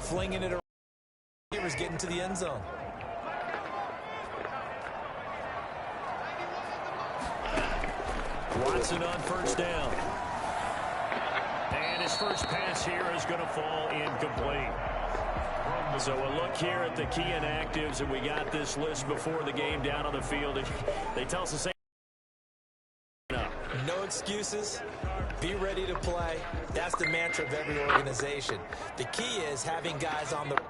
flinging it around. Receivers getting to the end zone. Watson on first down. And his first pass here is going to fall incomplete. So a look here at the key inactives, and we got this list before the game down on the field. And they tell us the same. No excuses. Be ready to play. That's the mantra of every organization. The key is having guys on the...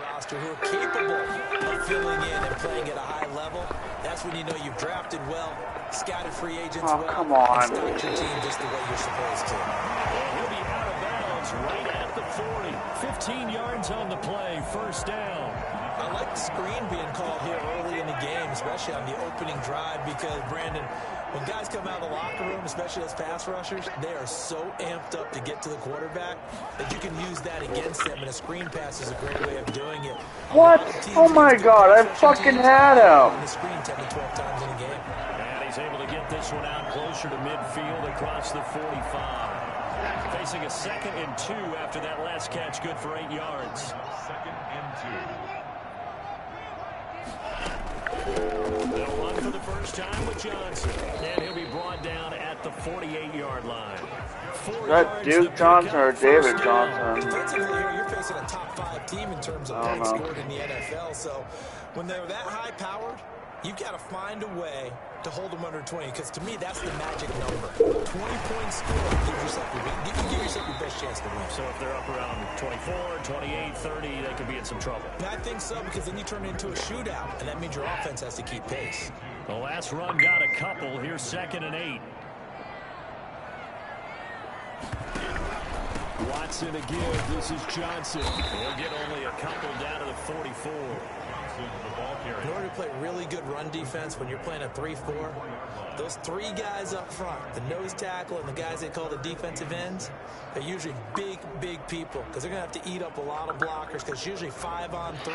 roster who are capable of filling in and playing at a high level. That's when you know you've drafted well, scouted free agents well, come on. and stocked your team just the way you're supposed to. He'll be out of bounds right at the 40. 15 yards on the play, first down. I like the screen being called here early in the game, especially on the opening drive, because, Brandon, when guys come out of the locker room, especially as pass rushers, they are so amped up to get to the quarterback that you can use that against them, and a screen pass is a great way of doing it. What? Oh my God, I fucking had him. The screen 10 to 12 times in a game. And he's able to get this one out closer to midfield across the 45. Facing a 2nd and 2 after that last catch, good for 8 yards. 2nd and 2. They'll run for the first time with Johnson. And he'll be brought down at the 48-yard line. Is that Duke Johnson or David Johnson? Defensively here, you're facing a top 5 team in terms of points scored in the NFL. So when they're that high-powered, you've got to find a way to hold them under 20, because to me, that's the magic number. 20 points scored, you give yourself your best chance to win. So if they're up around 24, 28, 30, they could be in some trouble. I think so, because then you turn it into a shootout, and that means your offense has to keep pace. The last run got a couple. Here's 2nd and 8. Watson again. This is Johnson. He'll get only a couple down to the 44. In order to play really good run defense when you're playing a 3-4, those 3 guys up front, the nose tackle and the guys they call the defensive ends, they're usually big, big people, because they're going to have to eat up a lot of blockers, because it's usually 5 on 3.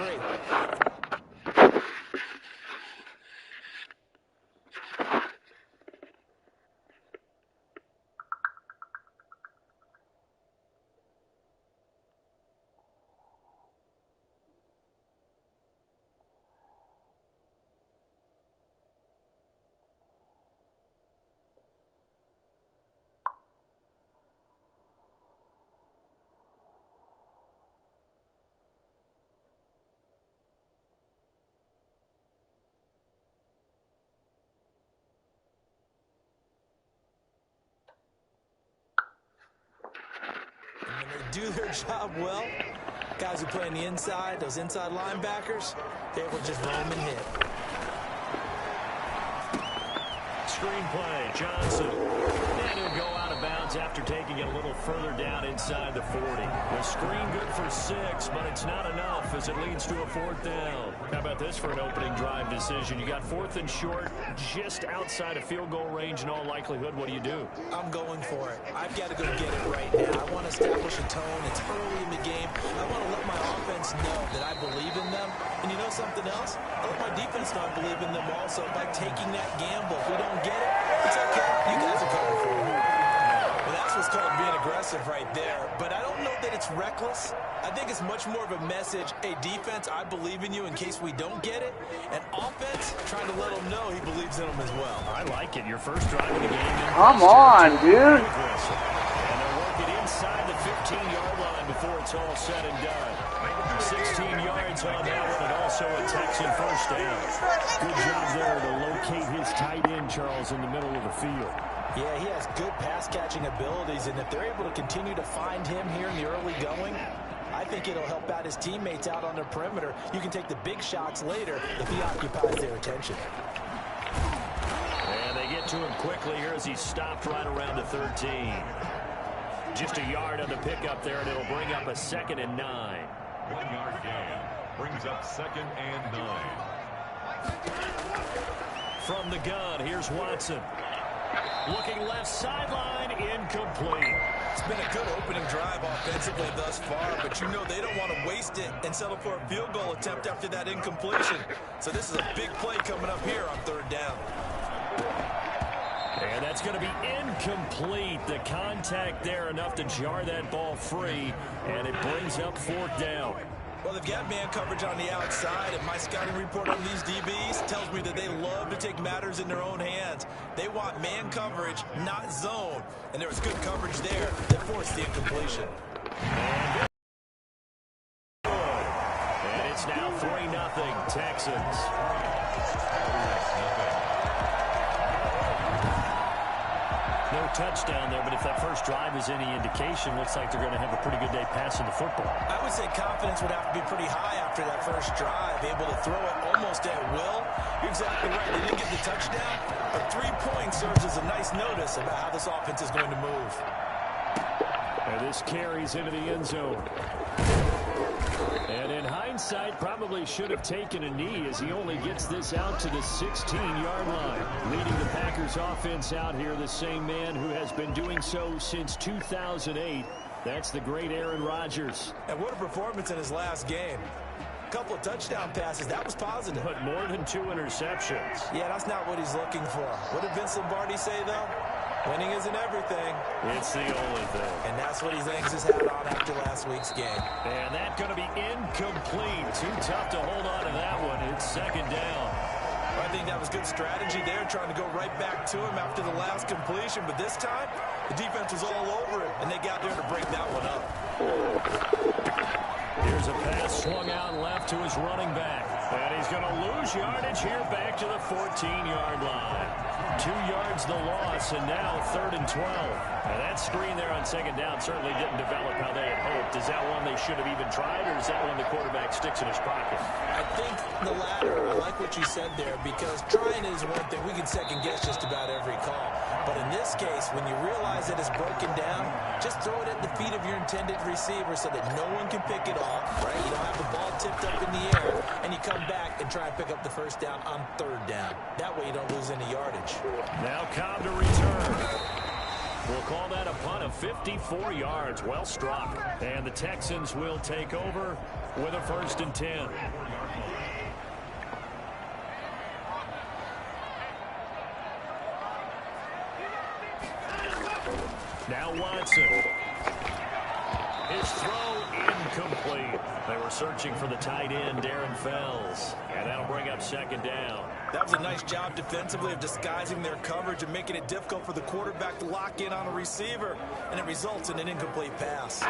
Do their job well. Guys who play on the inside, those inside linebackers, they will just roam and hit. Screenplay, Johnson. And he'll go out of bounds after taking it a little further down inside the 40. The screen good for 6, but it's not enough as it leads to a 4th down. How about this for an opening drive decision? You got 4th and short, just outside of field goal range in all likelihood. What do you do? I'm going for it. I've got to go get it right now. I want to establish a tone. It's early in the game. I want to let my offense know that I believe in them. And you know something else? I let my defense know I believe in them also by taking that gamble. If we don't get it, it's okay. You guys are coming for it. Well, that's what's called being aggressive right there. But I don't know that it's reckless. I think it's much more of a message. Hey, defense, I believe in you in case we don't get it. And offense, trying to let him know he believes in them as well. I like it. Your first drive of the game. Come on, dude. And they'll work it inside the 15-yard line before it's all said and done. 16 yards on that one, and also a Texan first down. Good job there to locate his tight end, Charles, in the middle of the field. Yeah, he has good pass-catching abilities, and if they're able to continue to find him here in the early going, I think it'll help out his teammates out on the perimeter. You can take the big shots later if he occupies their attention. And they get to him quickly here as he's stopped right around the 13. Just a yard on the pickup there, and it'll bring up a 2nd and 9. 1 yard gain brings up 2nd and 9. From the gun, here's Watson. Looking left sideline, incomplete. It's been a good opening drive offensively thus far, but you know they don't want to waste it and settle for a field goal attempt after that incompletion. So this is a big play coming up here on 3rd down. And that's going to be incomplete. The contact there enough to jar that ball free, and it brings up 4th down. Well, they've got man coverage on the outside, and my scouting report on these DBs tells me that they love to take matters in their own hands. They want man coverage, not zone. And there was good coverage there that forced the incompletion. And it's now 3-0 Texans. No touchdown there, but if that first drive is any indication, looks like they're going to have a pretty good day passing the football. I would say confidence would have to be pretty high after that first drive, able to throw it almost at will. You're exactly right. They didn't get the touchdown, but 3 points serves as a nice notice about how this offense is going to move. And this carries into the end zone. And in hindsight, probably should have taken a knee as he only gets this out to the 16-yard line. Leading the Packers offense out here, the same man who has been doing so since 2008. That's the great Aaron Rodgers. And what a performance in his last game. A couple of touchdown passes, that was positive. But more than 2 interceptions. Yeah, that's not what he's looking for. What did Vince Lombardi say, though? Winning isn't everything. It's the only thing. And that's what he hangs his hat on after last week's game. And that's going to be incomplete. Too tough to hold on to that one. It's 2nd down. I think that was good strategy there, trying to go right back to him after the last completion. But this time, the defense was all over it, and they got there to break that one up. Here's a pass swung out left to his running back. And he's going to lose yardage here back to the 14-yard line. 2 yards the loss, and now 3rd and 12. Now that screen there on 2nd down certainly didn't develop how they had hoped. Is that one they should have even tried, or is that one the quarterback sticks in his pocket? I think the latter. I like what you said there, because trying is one thing. We can second-guess just about every call. But in this case, when you realize that it's broken down, just throw it at the feet of your intended receiver so that no one can pick it off, right? You don't have the ball tipped up in the air, and you come back and try and pick up the 1st down on 3rd down. That way you don't lose any yardage. Now Cobb to return. We'll call that a punt of 54 yards. Well struck. And the Texans will take over with a 1st and 10. Now Watson. His throw incomplete. They were searching for the tight end, Darren Fells. And that'll bring up 2nd down. That was a nice job defensively of disguising their coverage and making it difficult for the quarterback to lock in on a receiver. And it results in an incomplete pass.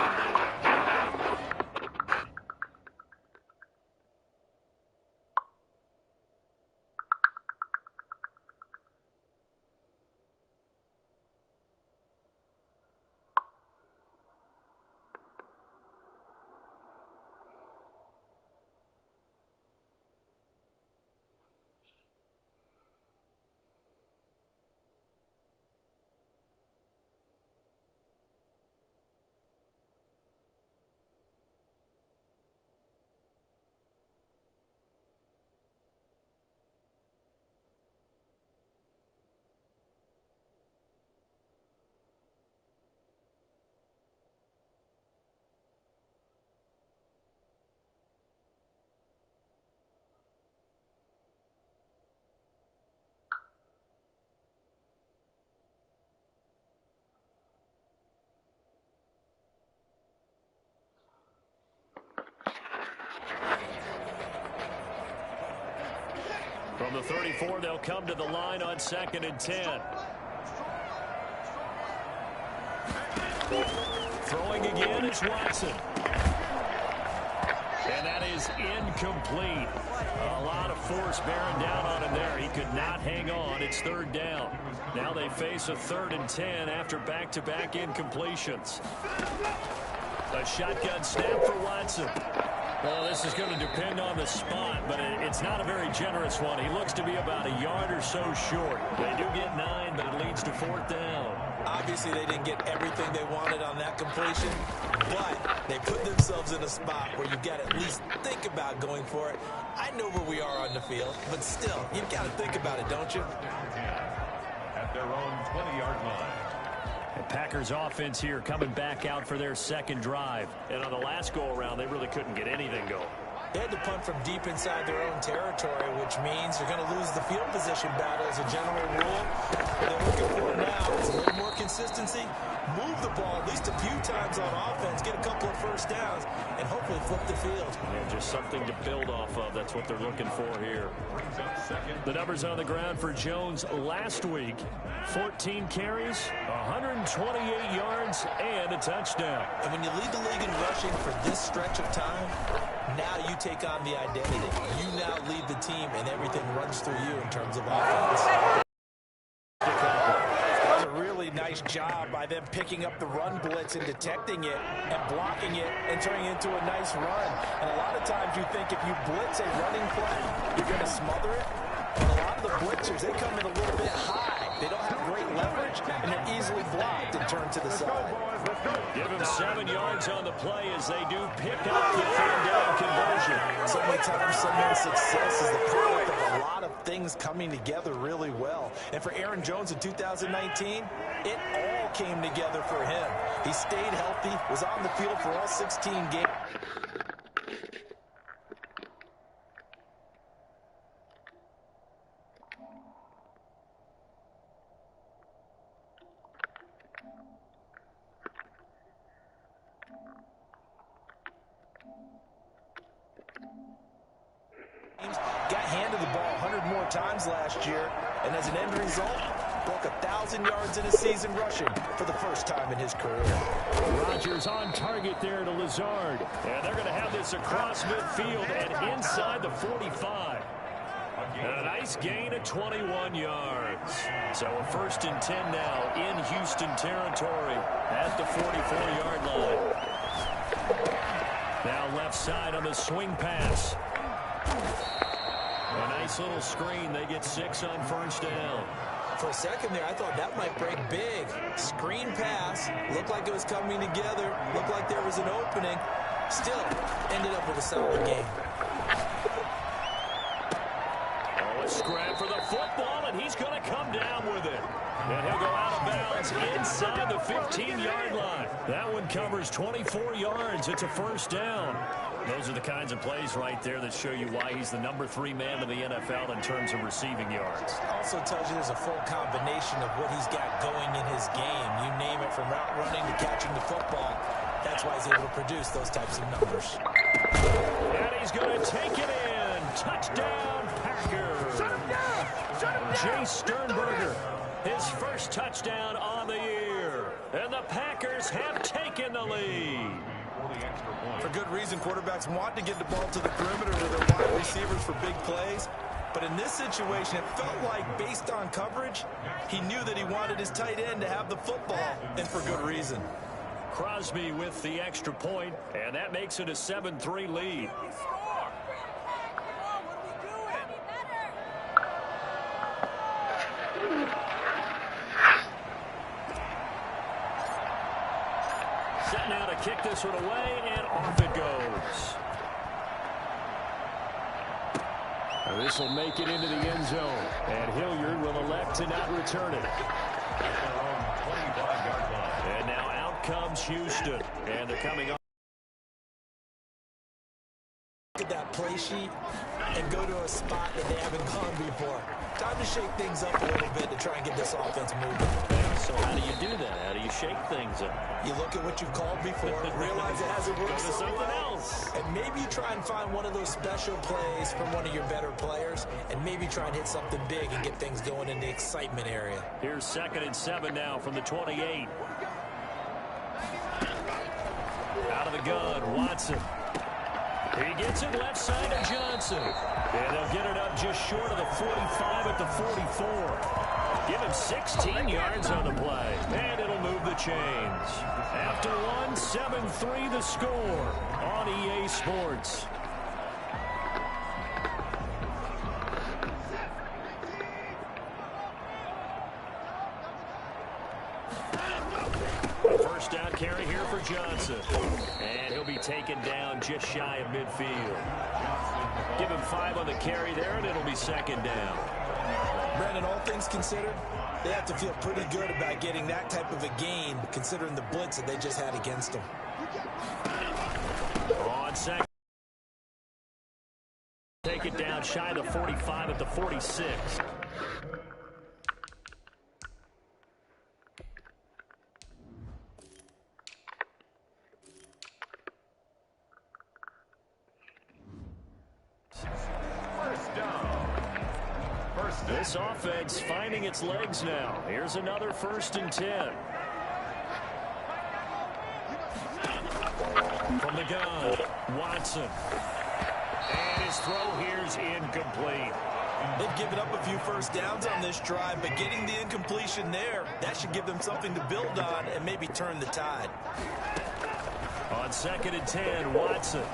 From the 34, they'll come to the line on 2nd and 10. Throwing again is Watson. And that is incomplete. A lot of force bearing down on him there. He could not hang on. It's 3rd down. Now they face a 3rd and 10 after back-to-back incompletions. A shotgun snap for Watson. Well, this is going to depend on the spot, but it's not a very generous one. He looks to be about a yard or so short. They do get 9, but it leads to 4th down. Obviously, they didn't get everything they wanted on that completion, but they put themselves in a spot where you've got to at least think about going for it. I know where we are on the field, but still, you've got to think about it, don't you? At their own 20-yard line. The Packers offense here coming back out for their second drive. And on the last go-around, they really couldn't get anything going. They had to punt from deep inside their own territory, which means they're going to lose the field position battle as a general rule. What they're looking for now is a little more consistency, move the ball at least a few times on offense, get a couple of first downs, and hopefully flip the field. Yeah, just something to build off of. That's what they're looking for here. The numbers on the ground for Jones last week. 14 carries, 128 yards, and a touchdown. And when you lead the league in rushing for this stretch of time, now you take on the identity. You now lead the team, and everything runs through you in terms of offense. That was a really nice job by them picking up the run blitz and detecting it and blocking it and turning it into a nice run. And a lot of times you think if you blitz a running play, you're going to smother it. But a lot of the blitzers, they come in a little bit high. They don't have great leverage, and they're easily blocked and turned to the side. Give them 7 yards on the play as they do pick up the 3rd down conversion. So many times someone's success is the product of a lot of things coming together really well. And for Aaron Jones in 2019, it all came together for him. He stayed healthy, was on the field for all 16 games. Got handed the ball 100 more times last year, and as an end result, broke 1,000 yards in a season rushing for the first time in his career. Rodgers on target there to Lazard. And they're going to have this across midfield and inside the 45. And a nice gain of 21 yards. So a 1st and 10 now in Houston territory at the 44-yard line. Now left side on the swing pass. A nice little screen. They get 6 on 1st down. For a second there, I thought that might break big. Screen pass. Looked like it was coming together. Looked like there was an opening. Still, ended up with a solid game. Oh, a scrap for the football, and he's going to come down with it. And he'll go out of bounds inside the 15-yard line. That one covers 24 yards. It's a 1st down. Those are the kinds of plays right there that show you why he's the number 3 man in the NFL in terms of receiving yards. Also tells you there's a full combination of what he's got going in his game. You name it, from route running to catching the football. That's why he's able to produce those types of numbers. And he's going to take it in. Touchdown, Packers. Shut him down. Shut him down. Jay Sternberger, his first touchdown on the year. And the Packers have taken the lead. For good reason, quarterbacks want to get the ball to the perimeter to their wide receivers for big plays. But in this situation, it felt like, based on coverage, he knew that he wanted his tight end to have the football, and for good reason. Crosby with the extra point, and that makes it a 7-3 lead. Set now to kick this one away, and off it goes. This will make it into the end zone, and Hilliard will elect to not return it. And now out comes Houston, and they're coming on. Look at that play sheet and go to a spot that they haven't gone before. Time to shake things up a little bit to try and get this offense moving. So how do you do that? How do you shake things up? You look at what you've called before, realize it hasn't worked Go to so something well, else. and maybe you try and find one of those special plays from one of your better players, and maybe try and hit something big and get things going in the excitement area. Here's 2nd and 7 now from the 28. Out of the gun, Watson. He gets it left side to Johnson. And they'll get it up just short of the 45 at the 44. Give him 16 yards on the play, and it'll move the chains. After one, 7-3 the score on EA Sports. First down carry here for Johnson. And he'll be taken down just shy of midfield. Give him 5 on the carry there, and it'll be second down. Brandon, all things considered, they have to feel pretty good about getting that type of a gain, considering the blitz that they just had against them. On second. Take it down shy of the 45 at the 46. This offense finding its legs now. Here's another 1st and 10. From the gun, Watson. And his throw here's incomplete. They've given up a few first downs on this drive, but getting the incompletion there, that should give them something to build on and maybe turn the tide. On 2nd and 10, Watson.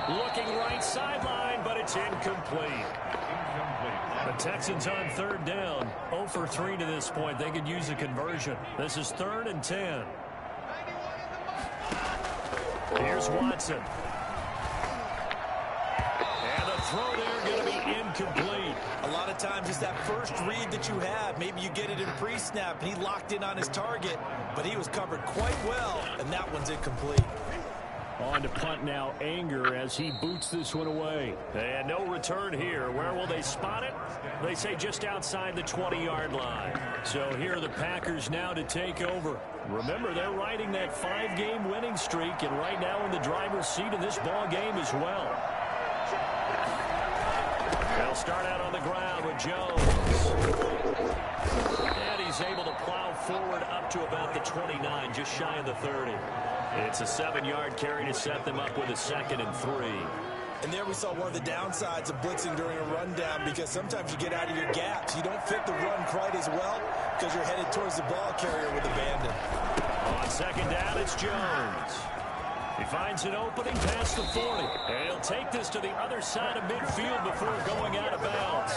Looking right sideline, but it's incomplete. The Texans on 3rd down, 0 for 3 to this point. They could use a conversion. This is 3rd and 10. Here's Watson. And the throw there going to be incomplete. A lot of times it's that first read that you have. Maybe you get it in pre-snap, and he locked in on his target, but he was covered quite well, and that one's incomplete. On to punt now, Anger, as he boots this one away. And no return here. Where will they spot it? They say just outside the 20-yard line. So here are the Packers now to take over. Remember, they're riding that 5-game winning streak, and right now in the driver's seat in this ball game as well. They'll start out on the ground with Jones. And he's able to plow forward up to about the 29, just shy of the 30. It's a 7-yard carry to set them up with a 2nd and 3. And there we saw one of the downsides of blitzing during a rundown, because sometimes you get out of your gaps. You don't fit the run quite as well because you're headed towards the ball carrier with abandon. On 2nd down, it's Jones. He finds an opening past the 40. And he'll take this to the other side of midfield before going out of bounds.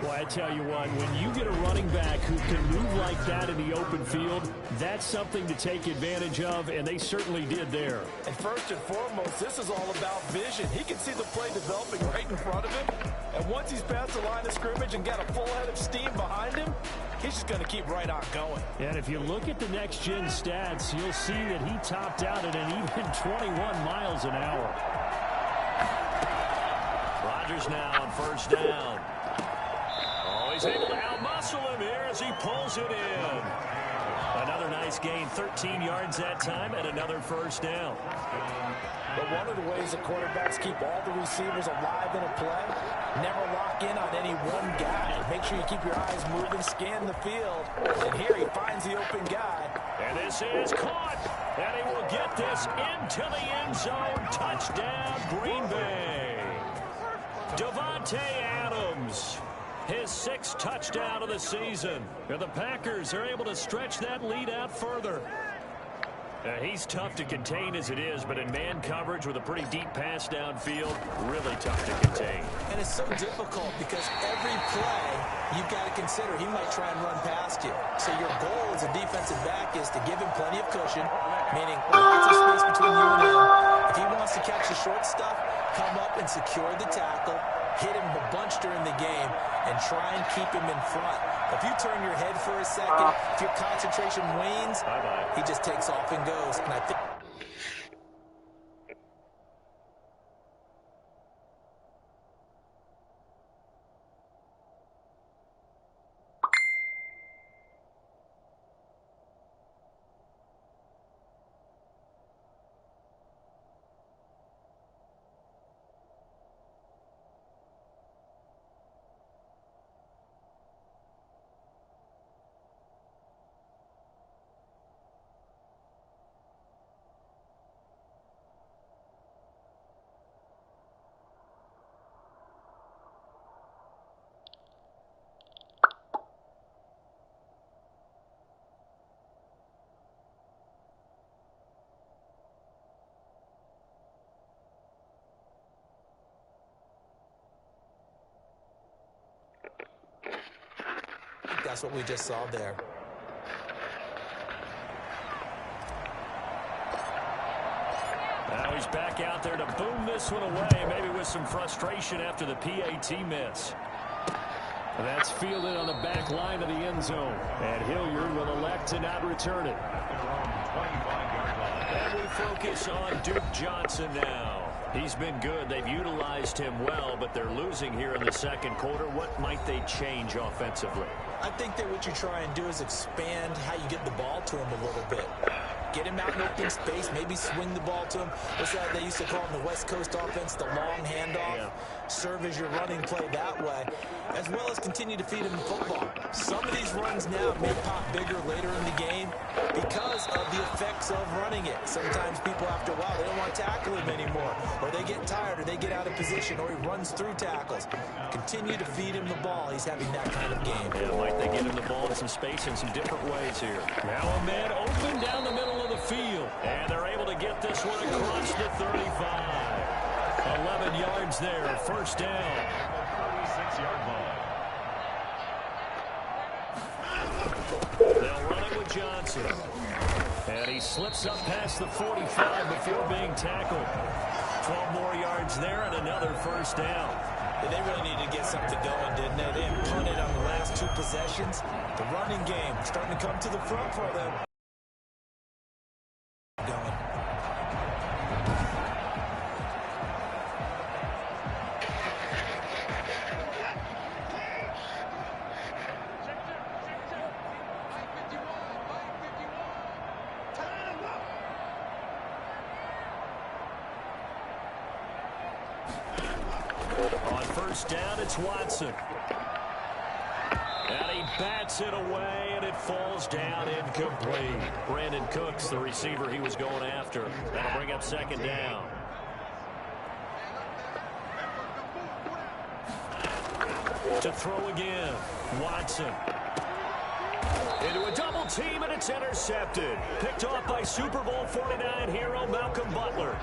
Well, I tell you what, when you get a running back who can move like that in the open field, that's something to take advantage of, and they certainly did there. And first and foremost, this is all about vision. He can see the play developing right in front of him, and once he's past the line of scrimmage and got a full head of steam behind him, he's just going to keep right on going. And if you look at the next-gen stats, you'll see that he topped out at an even 21 miles an hour. Rodgers now on 1st down. He's able to outmuscle him here as he pulls it in. Another nice gain, 13 yards that time, and another 1st down. But one of the ways that quarterbacks keep all the receivers alive in a play, never lock in on any one guy. Make sure you keep your eyes moving, scan the field. And here he finds the open guy. And this is caught. And he will get this into the end zone. Touchdown, Green Bay. Davante Adams. His 6th touchdown of the season. And the Packers are able to stretch that lead out further. He's tough to contain as it is, but in man coverage with a pretty deep pass downfield, really tough to contain. And it's so difficult because every play you've got to consider he might try and run past you. So your goal as a defensive back is to give him plenty of cushion, meaning lots of space between you and him. If he wants to catch the short stuff, come up and secure the tackle, hit him a bunch during the game, and try and keep him in front. If you turn your head for a second, if your concentration wanes, he just takes off and goes. And I think that's what we just saw there. Now he's back out there to boom this one away, maybe with some frustration after the PAT miss. That's fielded on the back line of the end zone. And Hilliard will elect to not return it. And we focus on Duke Johnson now. He's been good. They've utilized him well, but they're losing here in the second quarter. What might they change offensively? I think that what you try and do is expand how you get the ball to him a little bit. Get him out in open space, maybe swing the ball to him. What's that they used to call in the West Coast offense, the long handoff? Yeah. Serve as your running play that way, as well as continue to feed him the football. Some of these runs now may pop bigger later in the game because of the effects of running it. Sometimes people, after a while, they don't want to tackle him anymore, or they get tired, or they get out of position, or he runs through tackles. Continue to feed him the ball. He's having that kind of game. Yeah, might they get him the ball in some space in some different ways here. Now a man open down the middle of the field, and they're able to get this one across the 35. 11 yards there, first down. 36-yard line. They'll run it with Johnson. And he slips up past the 45 before being tackled. 12 more yards there and another first down. Yeah, they really needed to get something going, didn't they? They had punted on the last two possessions. The running game starting to come to the front for them. On first down, it's Watson. And he bats it away, and it falls down incomplete. Brandon Cooks, the receiver he was going after. That'll bring up second down. To throw again, Watson. Into a double team, and it's intercepted. Picked off by Super Bowl 49 hero Malcolm Butler.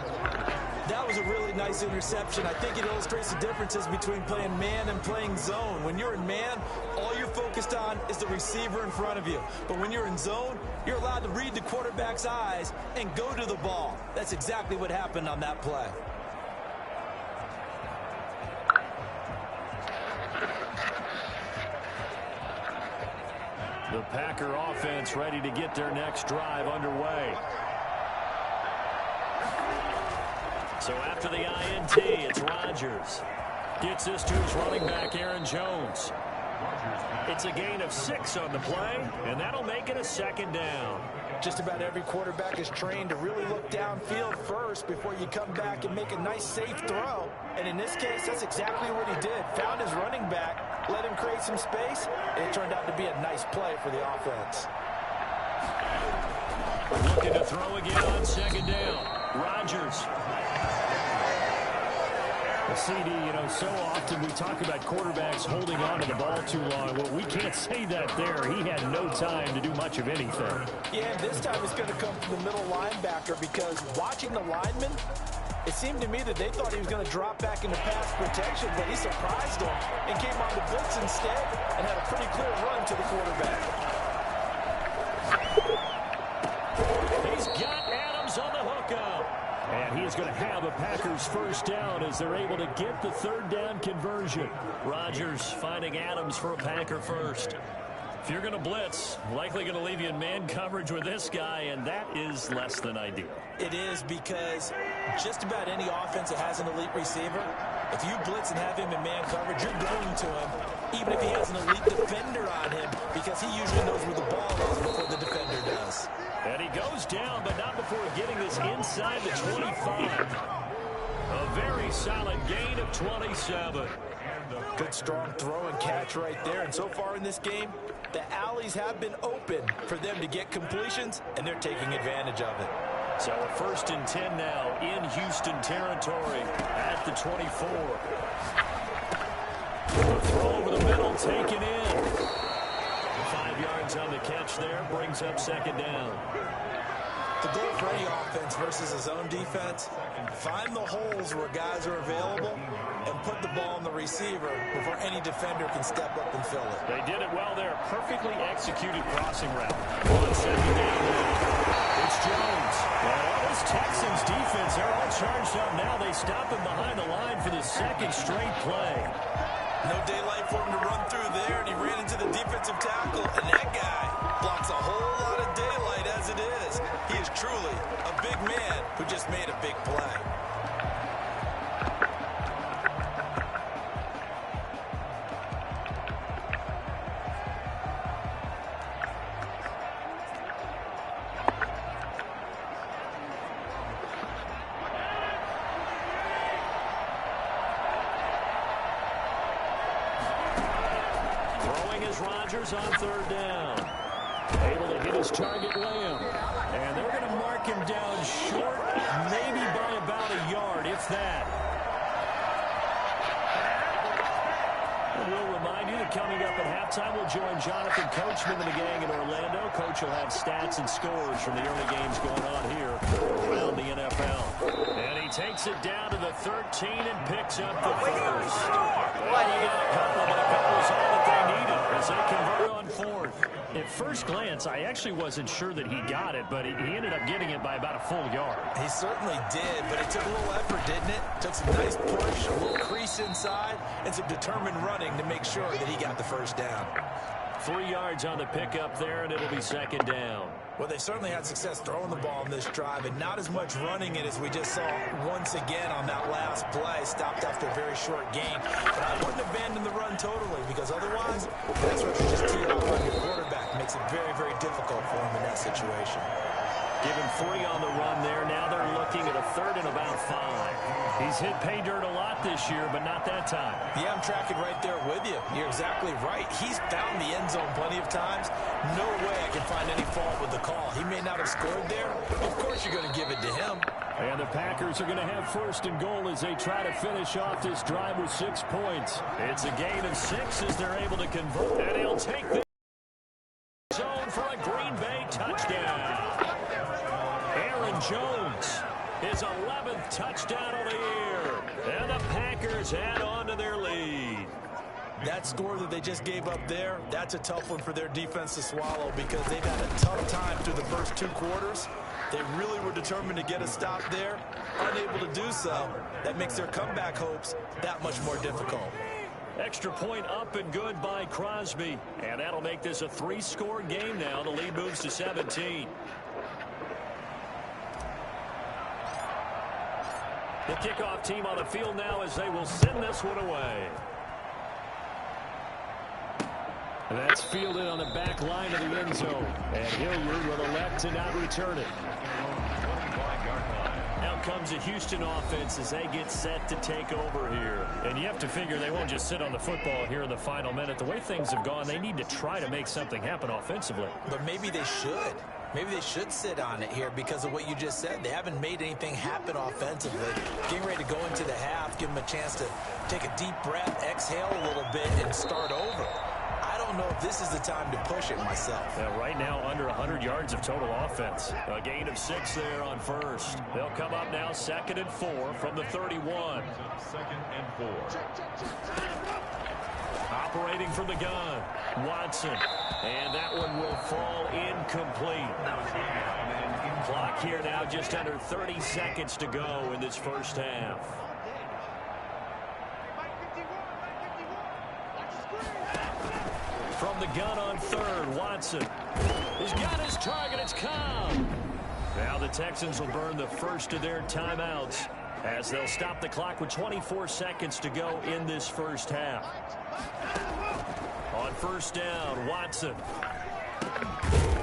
That was a really nice interception. I think it illustrates the differences between playing man and playing zone. When you're in man, all you're focused on is the receiver in front of you. But when you're in zone, you're allowed to read the quarterback's eyes and go to the ball. That's exactly what happened on that play. The Packer offense ready to get their next drive underway. So after the INT, it's Rodgers. Gets this to his running back, Aaron Jones. It's a gain of 6 on the play, and that'll make it a second down. Just about every quarterback is trained to really look downfield first before you come back and make a nice, safe throw. And in this case, that's exactly what he did. Found his running back, let him create some space, and it turned out to be a nice play for the offense. Looking to throw again on second down. Rodgers. CD, so often we talk about quarterbacks holding on to the ball too long. Well, we can't say that there. He had no time to do much of anything. Yeah, this time it's going to come from the middle linebacker because watching the lineman, it seemed to me that they thought he was going to drop back into pass protection, but he surprised him and came on the blitz instead and had a pretty clear run to the quarterback. He's got Adams on the hookup. And he is going to have a Packers first down as they're able to get the third down conversion. Rodgers finding Adams for a Packer first. If you're going to blitz, likely going to leave you in man coverage with this guy, and that is less than ideal. It is because just about any offense that has an elite receiver, if you blitz and have him in man coverage, you're going to him, even if he has an elite defender on him, because he usually knows where the ball is before the defender does. And he goes down, but not before getting this inside the 25. A very solid gain of 27. Good strong throw and catch right there. And so far in this game, the alleys have been open for them to get completions, and they're taking advantage of it. So a 1st and 10 now in Houston territory at the 24. The throw over the middle taken in. 5 yards on the catch there, brings up second down. The goal for any offense versus his own defense, find the holes where guys are available and put the ball on the receiver before any defender can step up and fill it. They did it well there. Perfectly executed crossing route. On second down. It's Jones. Well, this Texans defense, they're all charged up now. They stop him behind the line for the second straight play. No daylight for him to run through there, and he ran into the defensive tackle, and that guy blocks a whole lot of daylight as it is. He is truly a big man who just made a big play. On third down. Able to hit his target, Lamb. And they're going to mark him down short, maybe by about a yard, if that. And we'll remind you that coming up at halftime, we'll join Jonathan Coachman and the gang in Orlando. Coach will have stats and scores from the early games going on here around the NFL. And he takes it down to the 13 and picks up the first. Well, he got a couple, but a couple is all that they needed as they convert on fourth. At first glance, I actually wasn't sure that he got it, but he ended up getting it by about a full yard. He certainly did, but it took a little effort, didn't it? Took some nice push, a little crease inside, and some determined running to make sure that he got the first down. 3 yards on the pickup there, and it'll be second down. Well, they certainly had success throwing the ball in this drive, and not as much running it as we just saw once again on that last play. Stopped after a very short gain. But I wouldn't abandon the run totally, because otherwise, that's what you just tee off on your quarterback. Makes it very, very difficult for him in that situation. Give him 3 on the run there. Now they're looking at a third and about 5. He's hit pay dirt a lot this year, but not that time. Yeah, I'm tracking right there with you. You're exactly right. He's found the end zone plenty of times. No way I can find any fault with the call. He may not have scored there. Of course you're going to give it to him. And the Packers are going to have first and goal as they try to finish off this drive with 6 points. It's a gain of 6 as they're able to convert. And he'll take the zone for a Green Bay touchdown. Aaron Jones, his 11th touchdown of the year. And the Packers add on to their lead. That score that they just gave up there, that's a tough one for their defense to swallow because they've had a tough time through the first 2 quarters. They really were determined to get a stop there, unable to do so. That makes their comeback hopes that much more difficult. Extra point up and good by Crosby. And that'll make this a 3-score game now. The lead moves to 17. The kickoff team on the field now as they will send this one away. And that's fielded on the back line of the end zone. And Hilliard will elect to not return it. Now comes the Houston offense as they get set to take over here. And you have to figure they won't just sit on the football here in the final minute. The way things have gone, they need to try to make something happen offensively. But maybe they should. Maybe they should sit on it here because of what you just said. They haven't made anything happen offensively. Getting ready to go into the half, give them a chance to take a deep breath, exhale a little bit, and start over. I don't know if this is the time to push it myself. Yeah, right now, under 100 yards of total offense. A gain of 6 there on first. They'll come up now 2nd and 4 from the 31. 2nd and 4. Operating from the gun, Watson. And that one will fall incomplete. Clock here now just under 30 seconds to go in this first half. From the gun on 3rd, Watson. He's got his target. It's Cobb. Now the Texans will burn the first of their timeouts as they'll stop the clock with 24 seconds to go in this first half. On 1st down, Watson.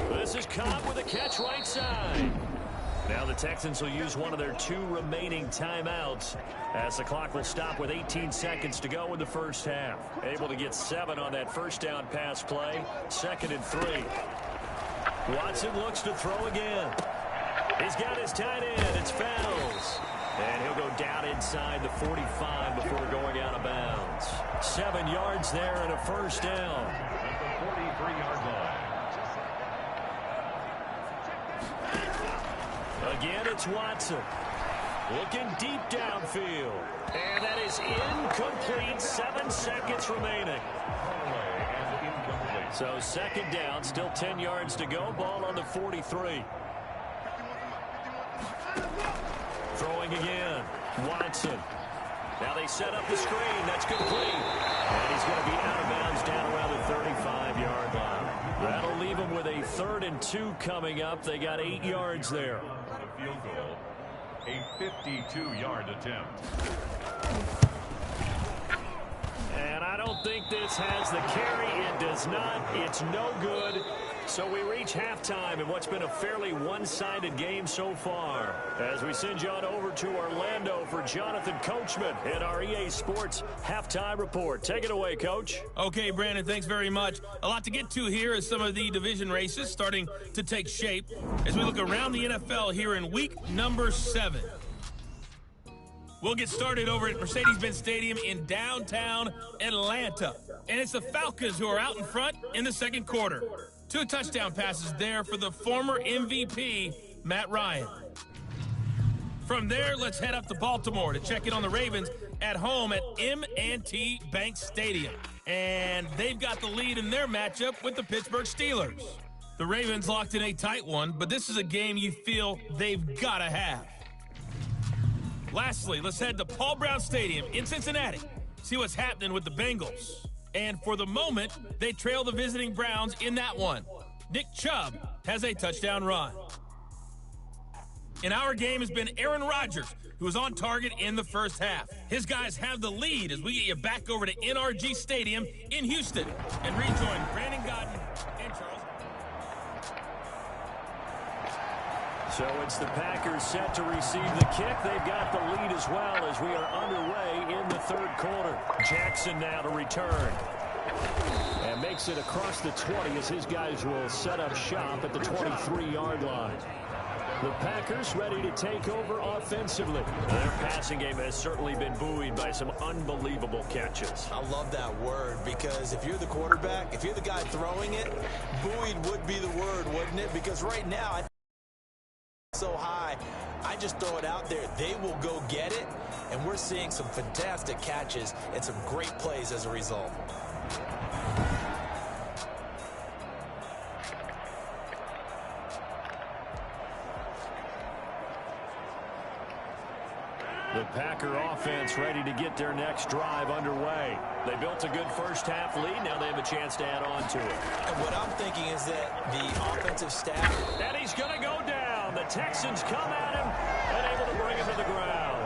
This is Cobb with a catch right side. Now the Texans will use one of their 2 remaining timeouts as the clock will stop with 18 seconds to go in the first half. Able to get 7 on that first down pass play. 2nd and 3. Watson looks to throw again. He's got his tight end. It's Fells. And he'll go down inside the 45 before going out of bounds. 7 yards there and a first down. At the 43-yard line. Again, it's Watson. Looking deep downfield. And that is incomplete. 7 seconds remaining. So second down, still 10 yards to go. Ball on the 43. Throwing again. Watson. Now they set up the screen. That's complete. And he's going to be out of bounds down around the 35-yard line. That'll leave him with a 3rd and 2 coming up. They got 8 yards there. Field goal, a 52-yard attempt. And I don't think this has the carry. It does not. It's no good. So we reach halftime in what's been a fairly one-sided game so far. As we send you on over to Orlando for Jonathan Coachman in our EA Sports Halftime Report. Take it away, Coach. Okay, Brandon, thanks very much. A lot to get to here as some of the division races starting to take shape as we look around the NFL here in week number 7. We'll get started over at Mercedes-Benz Stadium in downtown Atlanta. And it's the Falcons who are out in front in the second quarter. 2 touchdown passes there for the former MVP, Matt Ryan. From there, let's head up to Baltimore to check in on the Ravens at home at M&T Bank Stadium. And they've got the lead in their matchup with the Pittsburgh Steelers. The Ravens locked in a tight one, but this is a game you feel they've got to have. Lastly, let's head to Paul Brown Stadium in Cincinnati, see what's happening with the Bengals. And for the moment, they trail the visiting Browns in that one. Nick Chubb has a touchdown run. In our game has been Aaron Rodgers, who was on target in the first half. His guys have the lead as we get you back over to NRG Stadium in Houston and rejoin Brandon Godden and Charles. So it's the Packers set to receive the kick. They've got the lead as well as we are underway in the third quarter. Jackson now to return. And makes it across the 20 as his guys will set up shop at the 23-yard line. The Packers ready to take over offensively. Their passing game has certainly been buoyed by some unbelievable catches. I love that word because if you're the quarterback, if you're the guy throwing it, buoyed would be the word, wouldn't it? Because right now, I so high, I just throw it out there. They will go get it, and we're seeing some fantastic catches and some great plays as a result. The Packer offense ready to get their next drive underway. They built a good first half lead. Now they have a chance to add on to it. And what I'm thinking is that the offensive staff... And he's going to go down. The Texans come at him and able to bring him to the ground.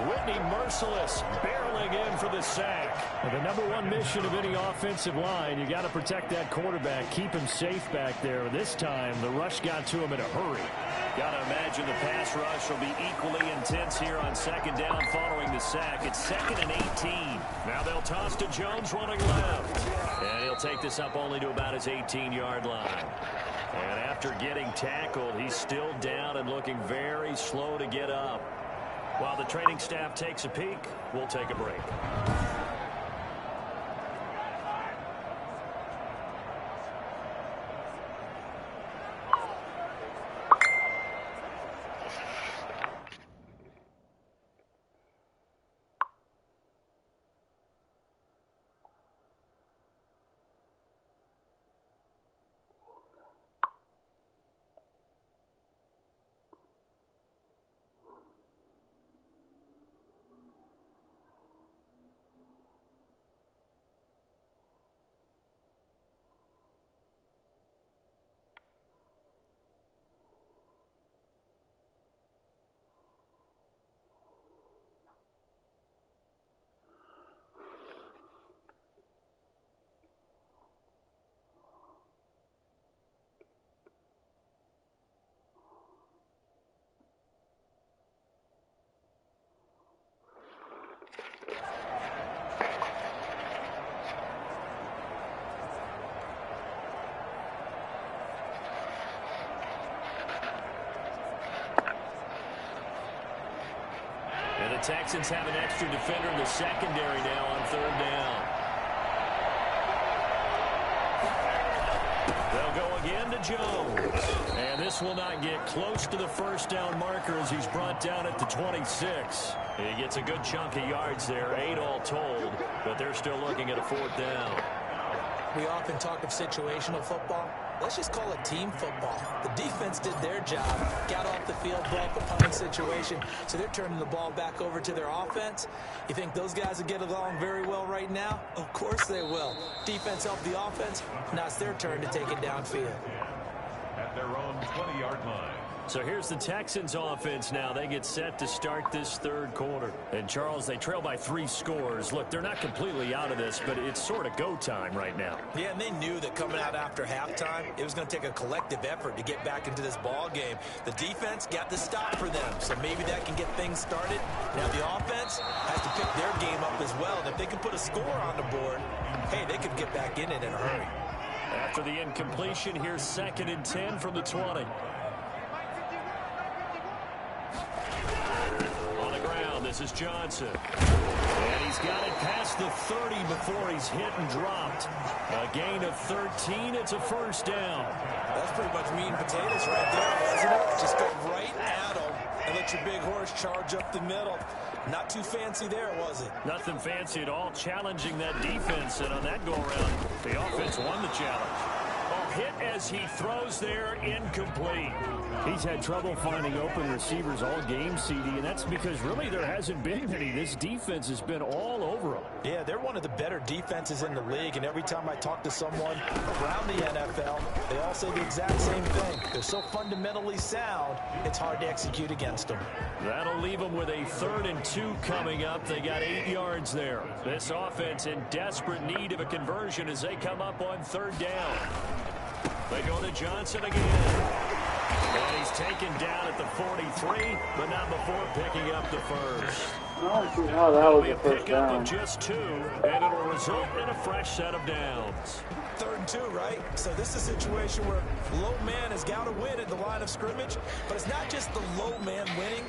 Whitney Merciless barreling in for the sack. Well, the number one mission of any offensive line, you got to protect that quarterback, keep him safe back there. This time, the rush got to him in a hurry. Got to imagine the pass rush will be equally intense here on second down following the sack. It's 2nd and 18. Now they'll toss to Jones running left. And he'll take this up only to about his 18-yard line. And after getting tackled, he's still down and looking very slow to get up. While the training staff takes a peek, we'll take a break. And the Texans have an extra defender in the secondary now on third down. They'll go again to Jones. And this will not get close to the first down marker as he's brought down at the 26. He gets a good chunk of yards there, 8 all told, but they're still looking at a 4th down. We often talk of situational football. Let's just call it team football. The defense did their job, got off the field, brought the punting situation, so they're turning the ball back over to their offense. You think those guys will get along very well right now? Of course they will. Defense helped the offense. Now it's their turn to take it downfield. At their own 20-yard line. So here's the Texans offense now. They get set to start this 3rd quarter. And, Charles, they trail by 3 scores. Look, they're not completely out of this, but it's sort of go time right now. Yeah, and they knew that coming out after halftime, it was going to take a collective effort to get back into this ball game. The defense got the stop for them, so maybe that can get things started. Now the offense has to pick their game up as well. And if they can put a score on the board, hey, they could get back in it in a hurry. After the incompletion, here's 2nd and 10 from the 20. This is Johnson. And he's got it past the 30 before he's hit and dropped. A gain of 13. It's a 1st down. That's pretty much meat and potatoes right there, wasn't it? Just go right at him and let your big horse charge up the middle. Not too fancy there, was it? Nothing fancy at all. Challenging that defense, and on that go-around, the offense won the challenge. Hit as he throws there, incomplete. He's had trouble finding open receivers all game, CD, and that's because really there hasn't been any. This defense has been all over him. Yeah, they're one of the better defenses in the league, and every time I talk to someone around the NFL, they all say the exact same thing. They're so fundamentally sound, it's hard to execute against them. That'll leave them with a 3rd and 2 coming up. They got 8 yards there. This offense in desperate need of a conversion as they come up on 3rd down. They go to Johnson again. And he's taken down at the 43, but not before picking up the 1st. I don't see how that was a first Pickup down. of just 2, and it'll result in a fresh set of downs. 3rd and 2, right? So this is a situation where low man has got to win at the line of scrimmage, but it's not just the low man winning.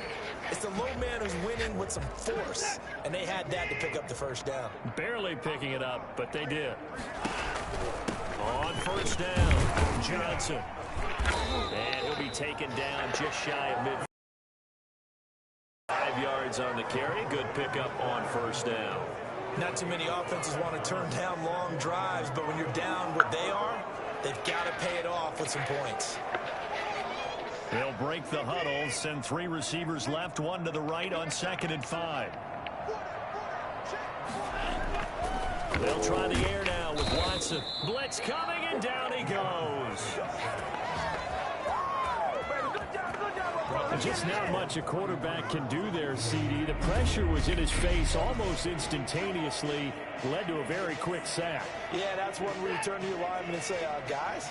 It's the low man who's winning with some force, and they had that to pick up the 1st down. Barely picking it up, but they did. On 1st down, Johnson. And he'll be taken down just shy of mid. 5 yards on the carry. Good pickup on 1st down. Not too many offenses want to turn down long drives, but when you're down what they are, they've got to pay it off with some points. They'll break the huddle, send 3 receivers left, 1 to the right on 2nd and 5. They'll try the air now with Watson. Blitz coming, and down he goes. Just not much a quarterback can do there, CD. The pressure was in his face almost instantaneously, led to a very quick sack. Yeah, that's one where you turn to your lineman and say, guys,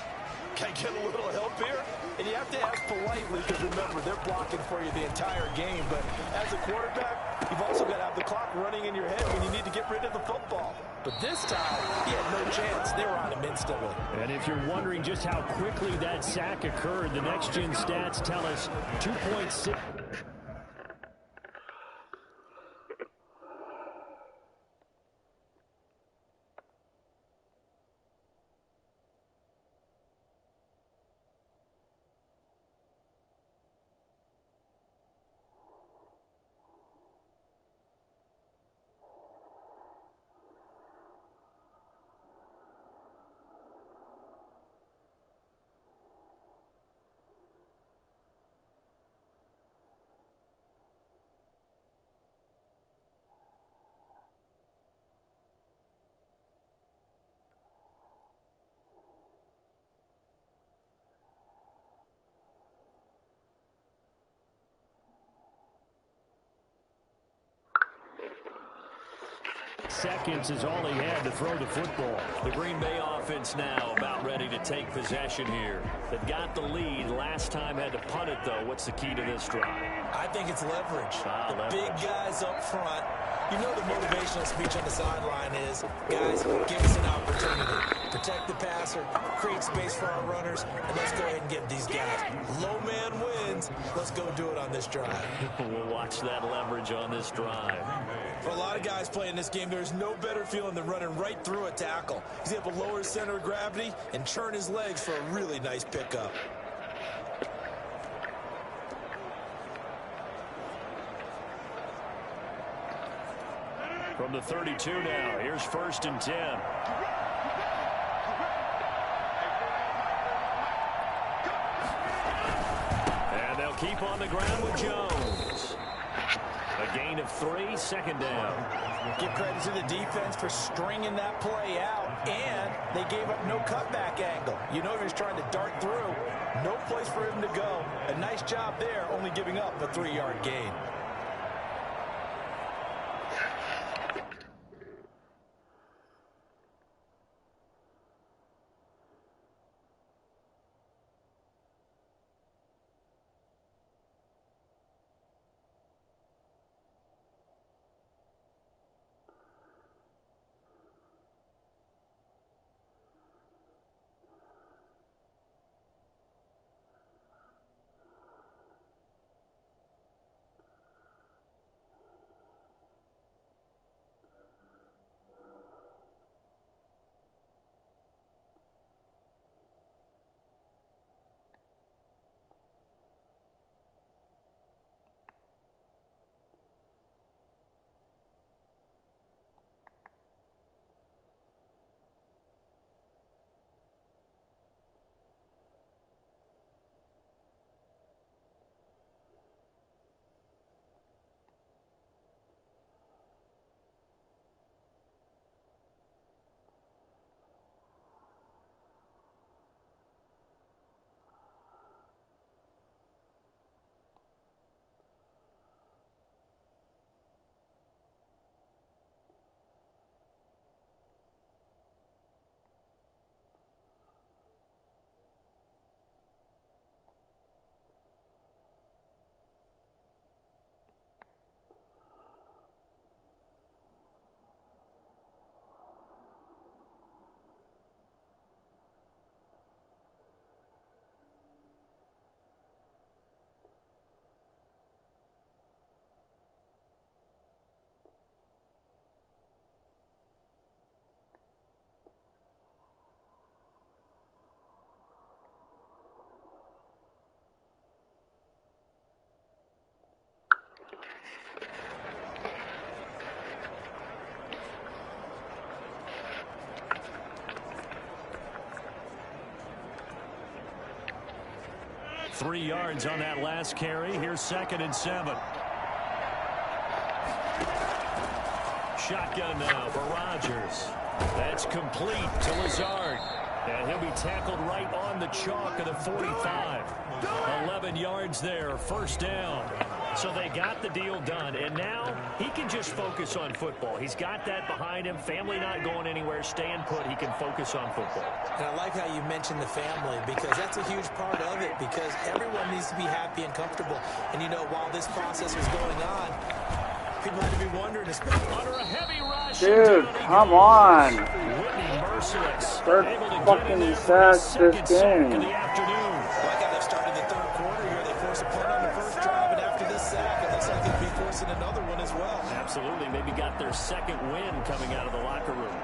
can I get a little help here? And you have to ask politely because, remember, they're blocking for you the entire game. But as a quarterback, you've also got to have the clock running in your head when you need to get rid of the football. But this time, he had no chance. They were on him instantly. And if you're wondering just how quickly that sack occurred, the next-gen stats tell us 2.6. Seconds is all he had to throw the football. The Green Bay offense now about ready to take possession here. They've got the lead. Last time had to punt it, though. What's the key to this drive? I think it's leverage. Leverage. Big guys up front. You know the motivational speech on the sideline is, guys, give us an opportunity. Protect the passer, create space for our runners, and let's go ahead and get these guys. Low man wins. Let's go do it on this drive. We'll watch that leverage on this drive. For a lot of guys playing this game, there's no better feeling than running right through a tackle. He's able to lower his center of gravity and churn his legs for a really nice pickup. From the 32 now, here's 1st and 10. And they'll keep on the ground with Jones. A gain of 3, 2nd down. Give credit to the defense for stringing that play out, and they gave up no cutback angle. You know he was trying to dart through. No place for him to go. A nice job there, only giving up a 3-yard gain. Three yards on that last carry. Here's 2nd and 7. Shotgun now for Rodgers. That's complete to Lazard. And he'll be tackled right on the chalk of the 45. 11 yards there, 1st down. So they got the deal done, and now he can just focus on football. He's got that behind him. Family not going anywhere, staying put. He can focus on football. And I like how you mentioned the family, because that's a huge part of it, because everyone needs to be happy and comfortable. And, you know, while this process was going on, people had to be wondering, under a heavy rush. Dude, come on. Whitney merciless. Third fucking sack this game. In the afternoon. Like how they started the 3rd quarter here, they forced a punt on the 1st drive, and after this sack, it looks like they'll be forcing another one as well. Absolutely. Maybe got their 2nd win coming out of the locker room.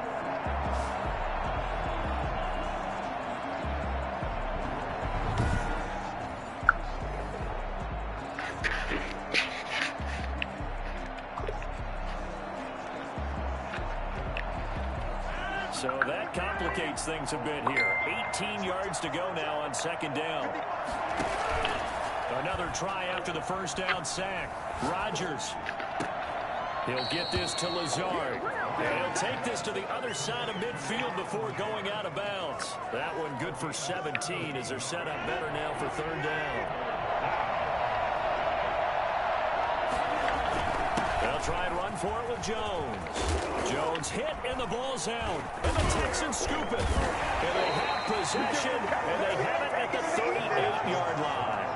So that complicates things a bit here. 18 yards to go now on 2nd down. Another try after the 1st down sack. Rodgers. He'll get this to Lazard. And he'll take this to the other side of midfield before going out of bounds. That one good for 17 as they're set up better now for 3rd down. They'll try and run for it with Jones. Jones hit and the ball's out. And the Texans scoop it. And they have possession. And they have it at the 38-yard line.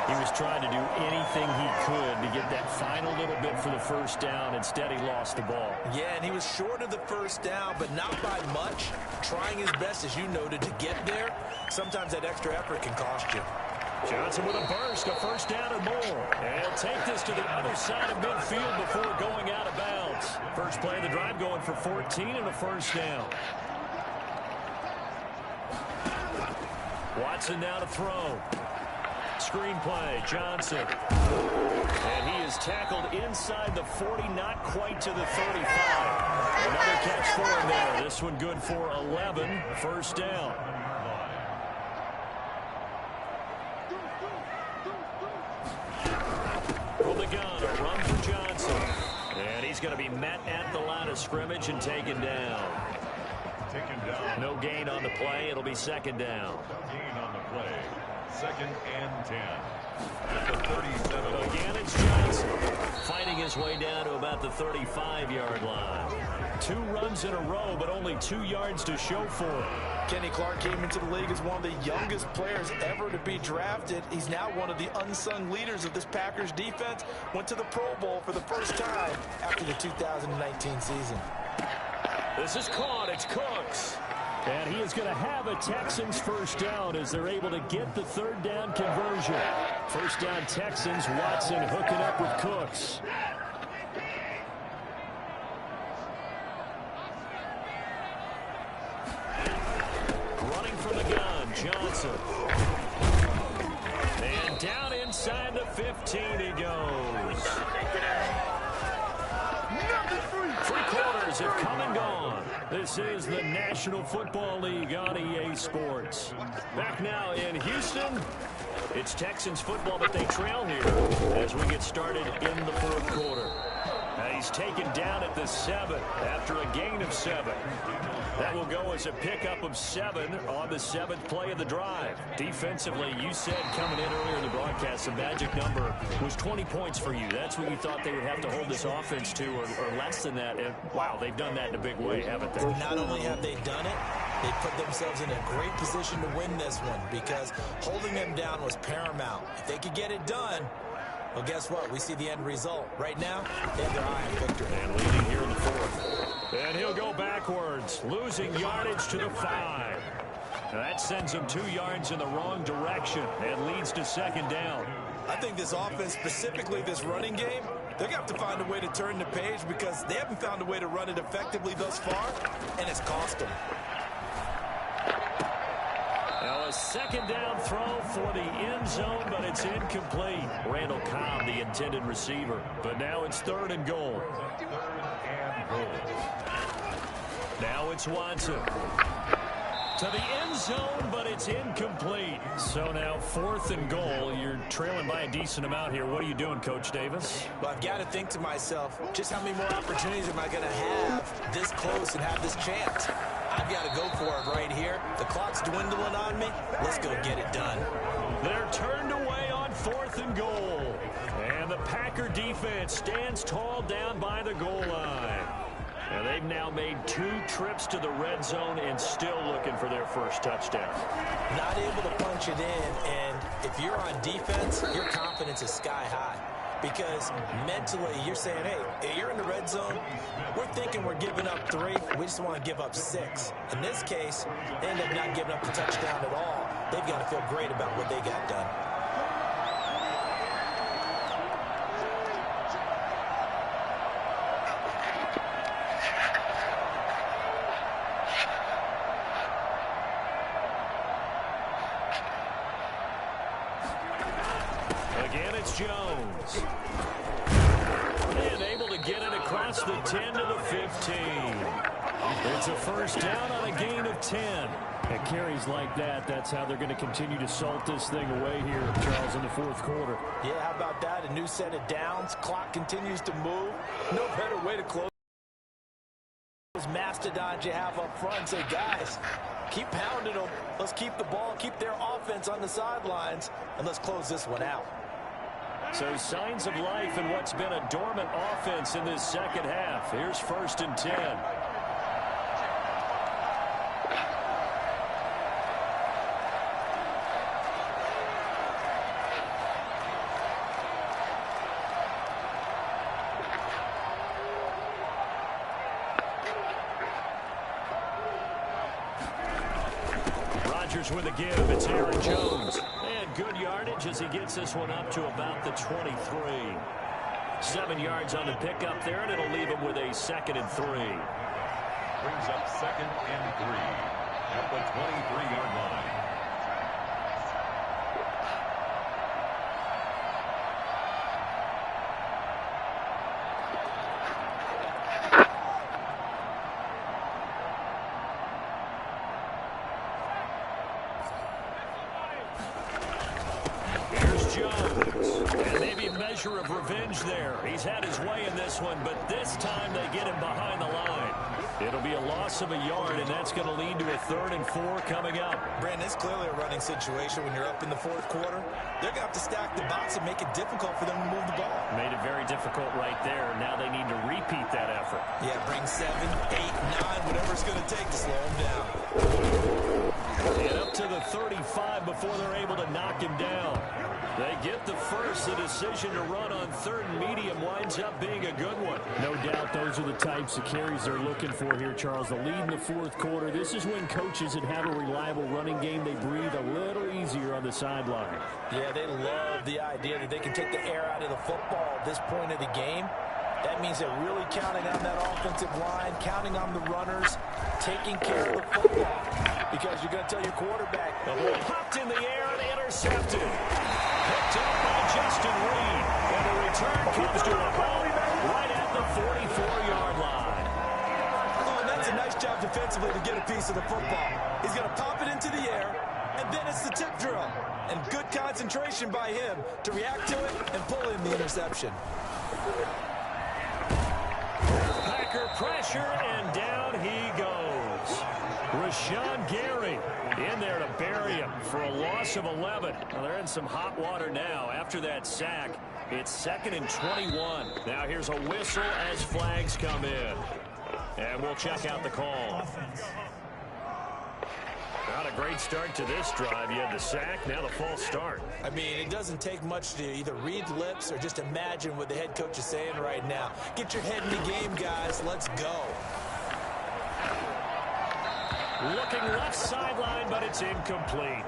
He was trying to do anything he could to get that final little bit for the 1st down. Instead, he lost the ball. Yeah, and he was short of the 1st down, but not by much. Trying his best, as you noted, to get there. Sometimes that extra effort can cost you. Johnson with a burst, a 1st down and more. And he'll take this to the other side of midfield before going out of bounds. results. First play of the drive going for 14 and a first down. Watson now to throw. Screen play, Johnson. And he is tackled inside the 40, not quite to the 35. Another catch for him there. This one good for 11, first down. From the gun, a run for Johnson. And he's going to be met at the line of scrimmage and taken down. No gain on the play. It'll be second down. No gain on the play. Second and 10. At the 37. Again, it's Johnson fighting his way down to about the 35-yard line. 2 runs in a row, but only 2 yards to show for it. Kenny Clark came into the league as one of the youngest players ever to be drafted. He's now one of the unsung leaders of this Packers defense. Went to the Pro Bowl for the first time after the 2019 season. This is caught. It's Cooks. And he is going to have a Texans first down as they're able to get the third down conversion. First down Texans, Watson hooking up with Cooks. Running from the gun, Johnson. And down inside the 15 he goes. 3 quarters have come and gone. This is the National Football League on EA Sports. Back now in Houston, it's Texans football, but they trail here as we get started in the fourth quarter. Now he's taken down at the 7 after a gain of 7. That will go as a pickup of 7 on the 7th play of the drive. Defensively, you said coming in earlier in the broadcast, the magic number was 20 points for you. That's what you thought they would have to hold this offense to, or less than that. And, wow, they've done that in a big way, haven't they? Not only have they done it, they put themselves in a great position to win this one because holding them down was paramount. If they could get it done, well, guess what? We see the end result. Right now, they have their eye on victory. And leading here in the 4th. And he'll go backwards, losing yardage to the 5. Now that sends him 2 yards in the wrong direction and leads to second down. I think this offense, specifically this running game, they're going to have to find a way to turn the page because they haven't found a way to run it effectively thus far, and it's cost them. Now a second down throw for the end zone, but it's incomplete. Randall Cobb, the intended receiver. But now it's 3rd and goal. Now it's Watson. To the end zone, but it's incomplete. So now 4th and goal. You're trailing by a decent amount here. What are you doing, Coach Davis? Well, I've got to think to myself, just how many more opportunities am I going to have this close and have this chance? I've got to go for it right here. The clock's dwindling on me. Let's go get it done. They're turned away on 4th and goal. And the Packer defense stands tall down by the goal line. And they've now made 2 trips to the red zone and still looking for their first touchdown. Not able to punch it in, and if you're on defense, your confidence is sky high. Because mentally, you're saying, hey, you're in the red zone. We're thinking we're giving up 3. We just want to give up 6. In this case, they end up not giving up the touchdown at all. They've got to feel great about what they got done. Again, it's Jones. And able to get it across the 10 to the 15. It's a first down on a gain of 10. At carries like that, that's how they're going to continue to salt this thing away here, Charles, in the 4th quarter. Yeah, how about that? A new set of downs. Clock continues to move. No better way to close those mastodons you have up front and say, guys, keep pounding them. Let's keep the ball, keep their offense on the sidelines, and let's close this one out. So signs of life in what's been a dormant offense in this second half. Here's 1st and 10. With a give, it's Aaron Jones. And good yardage as he gets this one up to about the 23. 7 yards on the pickup there, and it'll leave him with a 2nd and 3. Brings up 2nd and 3 at the 23-yard line. Of revenge there. He's had his way in this one, but this time they get him behind the line. It'll be a loss of a yard, and that's going to lead to a 3rd and 4 coming up. Brandon, it's clearly a running situation when you're up in the 4th quarter. They're going to have to stack the box and make it difficult for them to move the ball. Made it very difficult right there. Now they need to repeat that effort. Yeah, bring 7, 8, 9, whatever it's going to take to slow him down. And up to the 35 before they're able to knock him down. They get the first. The decision to run on 3rd and medium winds up being a good one. No doubt those are the types of carries they're looking for here, Charles. The lead in the 4th quarter. This is when coaches that have a reliable running game, they breathe a little easier on the sideline. Yeah, they love the idea that they can take the air out of the football at this point of the game. That means they're really counting on that offensive line, counting on the runners, taking care of the football. Because you're going to tell your quarterback. The ball popped in the air and intercepted. Picked up by Justin Reed. And the return comes to a halt right at the 44-yard line. Oh, and that's a nice job defensively to get a piece of the football. He's going to pop it into the air, and then it's the tip drill. And good concentration by him to react to it and pull in the interception. Packer pressure, and down he goes. Rashawn Gary in there to bury him for a loss of 11. Well, they're in some hot water now. After that sack, it's 2nd and 21. Now here's a whistle as flags come in. And we'll check out the call. Not a great start to this drive. You had the sack, now the false start. I mean, it doesn't take much to either read lips or just imagine what the head coach is saying right now. Get your head in the game, guys. Let's go. Looking left sideline, but it's incomplete.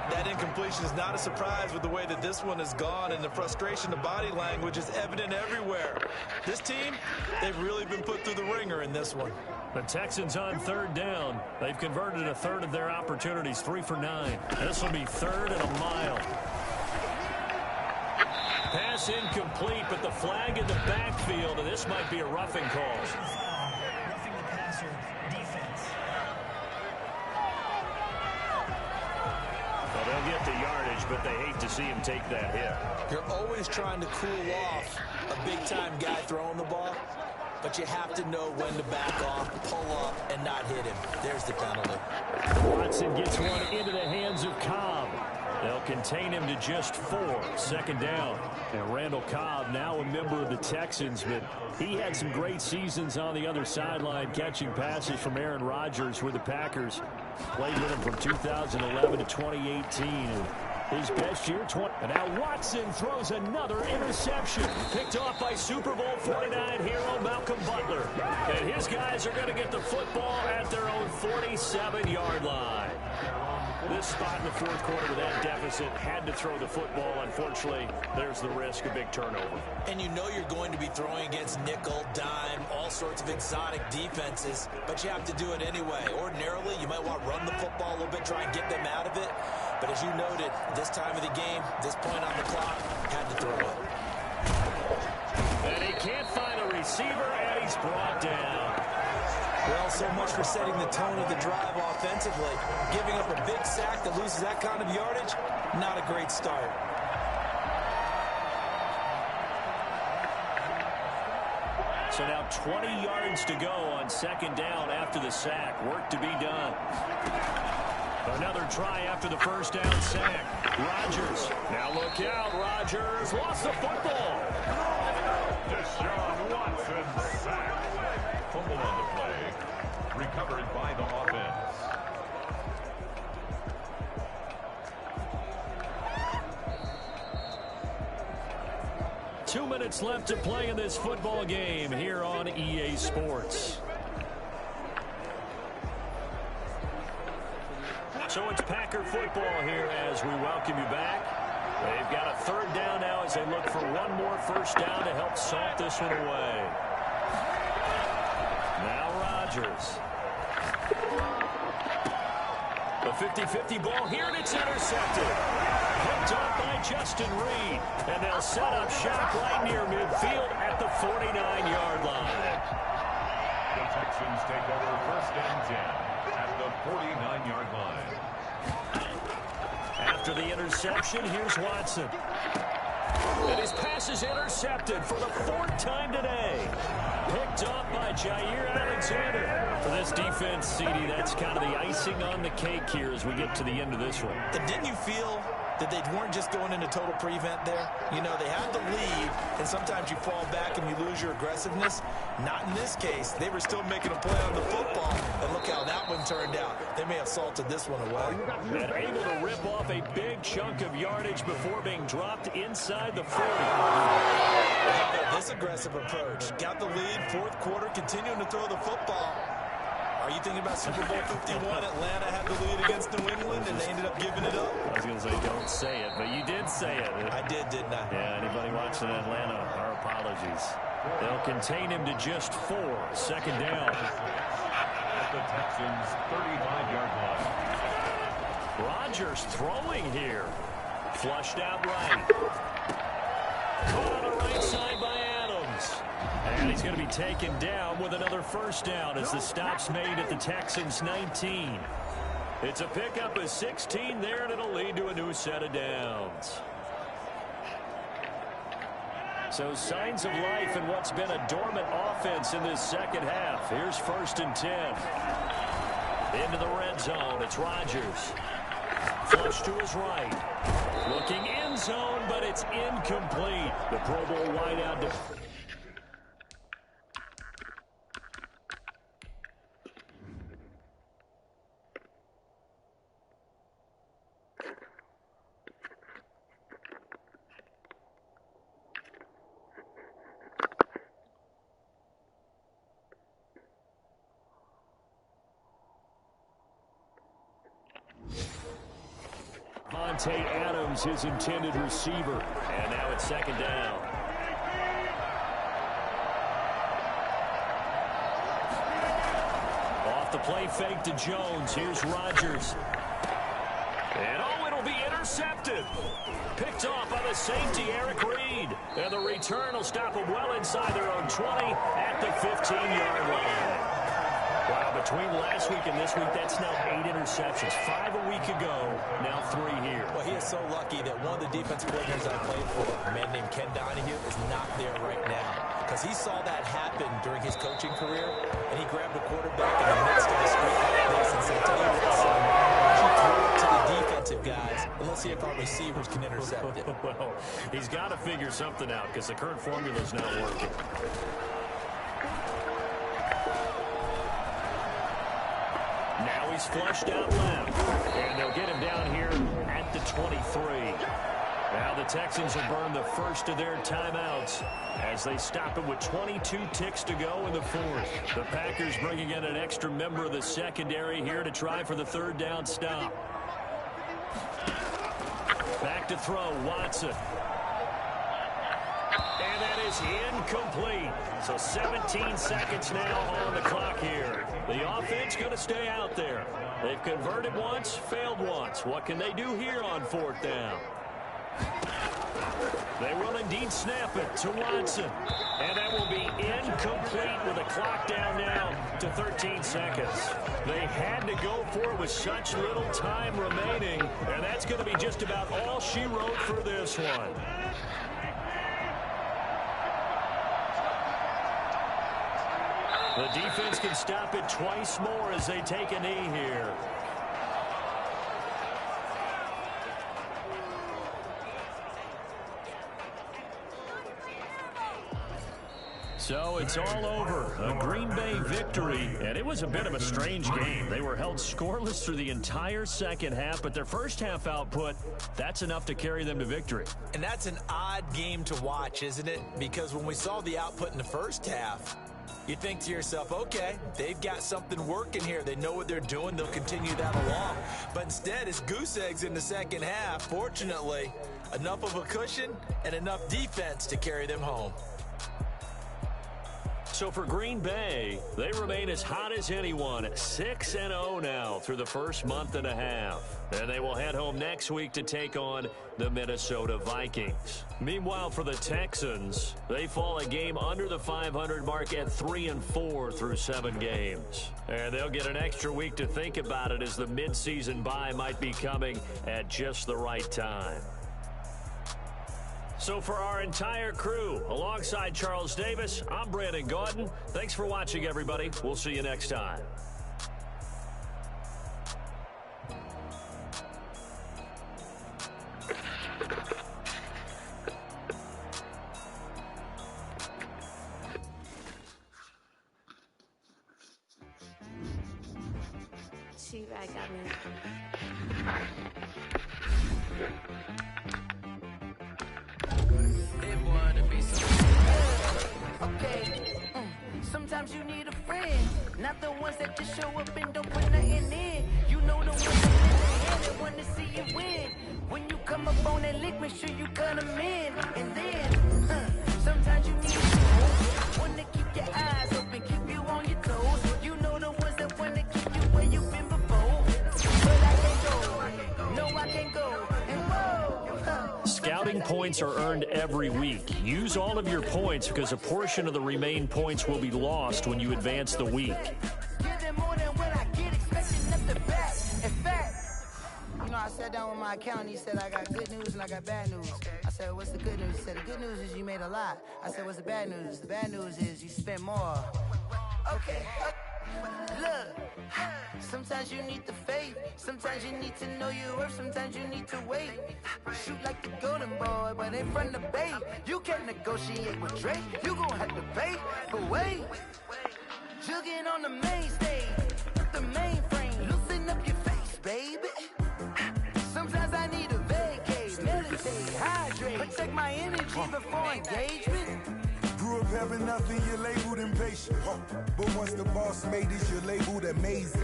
That incompletion is not a surprise with the way that this one has gone, and the frustration, the body language is evident everywhere. This team, they've really been put through the ringer in this one. The Texans on 3rd down. They've converted a 1/3 of their opportunities, 3 for 9. This will be 3rd and a mile. Pass incomplete, but the flag in the backfield, and this might be a roughing call. Roughing the passer, defense. Well, they'll get the yardage, but they hate to see him take that hit. You're always trying to cool off a big-time guy throwing the ball, but you have to know when to back off, pull up, and not hit him. There's the penalty. Watson gets one into the hands of Cobb. They'll contain him to just 4. 2nd down. And Randall Cobb, now a member of the Texans, but he had some great seasons on the other sideline, catching passes from Aaron Rodgers with the Packers. Played with him from 2011 to 2018. And his best year, and now Watson throws another interception. Picked off by Super Bowl 49 hero Malcolm Butler. And his guys are going to get the football at their own 47-yard line. This spot in the 4th quarter with that deficit, had to throw the football. Unfortunately, there's the risk of big turnover. And you know you're going to be throwing against nickel, dime, all sorts of exotic defenses, but you have to do it anyway. Ordinarily, you might want to run the football a little bit, try and get them out of it. But as you noted, this time of the game, this point on the clock, had to throw it. And he can't find a receiver, and he's brought down. Well, so much for setting the tone of the drive offensively. Giving up a big sack that loses that kind of yardage, not a great start. So now 20 yards to go on 2nd down after the sack. Work to be done. Another try after the 1st down sack. Rodgers. Now look out, Rodgers. Lost the football. Deshaun Watson sacked. Fumble on the play. Recovered by the offense. Two minutes left to play in this football game here on EA Sports. So it's Packer football here as we welcome you back. They've got a third down now as they look for one more first down to help salt this one away. Now Rodgers. The 50-50 ball here, and it's intercepted. Picked off by Justin Reed. And they'll set up shop right near midfield at the 49-yard line. The Texans take over first and 10 at the 49-yard line. After the interception, here's Watson. And his pass is intercepted for the fourth time today. Picked off by Jair Alexander. For this defense, CD, that's kind of the icing on the cake here as we get to the end of this one. And didn't you feel that they weren't just going into total prevent there? You know, they had the lead, and sometimes you fall back and you lose your aggressiveness. Not in this case. They were still making a play on the football, and look how that one turned out. They may have salted this one away. And able to rip off a big chunk of yardage before being dropped inside the 40. This aggressive approach. Got the lead, fourth quarter, continuing to throw the football. Are you thinking about Super Bowl 51? Atlanta had the lead against New England, and they ended up giving it up? I was going to say, don't say it, but you did say it. I did, didn't I? Yeah, anybody watching Atlanta, our apologies. They'll contain him to just 4. Second down. At the Texans' 35-yard line. Rodgers throwing here. Flushed out right. Caught on the right side by Adams. And he's going to be taken down with another first down as the stop's made at the Texans' 19. It's a pickup of 16 there, and it'll lead to a new set of downs. So signs of life in what's been a dormant offense in this second half. Here's first and 10. Into the red zone. It's Rodgers. Flush to his right. Looking end zone, but it's incomplete. The Pro Bowl wideout. Adams, his intended receiver. And now it's second down. Off the play fake to Jones. Here's Rodgers. And it'll be intercepted. Picked off by the safety, Eric Reed. And the return will stop them well inside their own 20 at the 15-yard line. Wow, between last week and this week, that's now 8 interceptions. 5 a week ago, now 3 here. Well, he is so lucky that one of the defensive coordinators I played for, a man named Ken Donahue, is not there right now. Because he saw that happen during his coaching career, and he grabbed the quarterback in the midst of the street like this and said, tell you what, son, why don't you throw it to the defensive guys, and let's see if our receivers can intercept it. Well, he's got to figure something out because the current formula is not working. Now he's flushed out left. And they'll get him down here at the 23. Now the Texans have burned the first of their timeouts as they stop him with 22 ticks to go in the fourth. The Packers bringing in an extra member of the secondary here to try for the third down stop. Back to throw, Watson. And that is incomplete. So 17 seconds now on the clock here. The offense going to stay out there. They've converted once, failed once. What can they do here on fourth down? They will indeed snap it to Watson. And that will be incomplete with the clock down now to 13 seconds. They had to go for it with such little time remaining. And that's going to be just about all she wrote for this one. The defense can stop it twice more as they take a knee here. So it's all over. A Green Bay victory, and it was a bit of a strange game. They were held scoreless through the entire second half, but their first half output, that's enough to carry them to victory. And that's an odd game to watch, isn't it? Because when we saw the output in the first half, You think to yourself, okay, they've got something working here. They know what they're doing. They'll continue that along. But instead, it's goose eggs in the second half. Fortunately, enough of a cushion and enough defense to carry them home. So for Green Bay, they remain as hot as anyone, 6-0 now through the first month and a half. And they will head home next week to take on the Minnesota Vikings. Meanwhile, for the Texans, they fall a game under the 500 mark at 3-4 through 7 games. And they'll get an extra week to think about it as the midseason bye might be coming at just the right time. So for our entire crew, alongside Charles Davis, I'm Brandon Gaudin. Thanks for watching, everybody. We'll see you next time. She-Rag got me. Sometimes you need a friend, not the ones that just show up and don't put nothing in. You know the ones that want to see you win. When you come up on that lick, make sure you cut them in. And then, sometimes you need one to keep your eyes open, keep you on your toes. You know the ones that want to keep you where you've been before. But I can't go, no I can't go. And whoa. Scouting points are earned every week. Use all of your points because a portion of the remaining points will be lost when you advance the week. You know, I sat down with my accountant. He said I got good news and I got bad news. I said, what's the good news? He said, the good news is you made a lot. I said, what's the bad news? The bad news is you spent more. Okay. Look, sometimes you need the faith. Sometimes you need to know your worth. Sometimes you need to wait. Shoot like the golden boy, but in front of the bay. You can't negotiate with Drake. You gon' have to pay. But wait, jugging on the main stage, the mainframe. Loosen up your face, baby. Sometimes I need a vacate, meditate, hydrate, protect my energy before engagement. Grew up having nothing, you're labeled impatient. But once the boss made it, you're labeled amazing.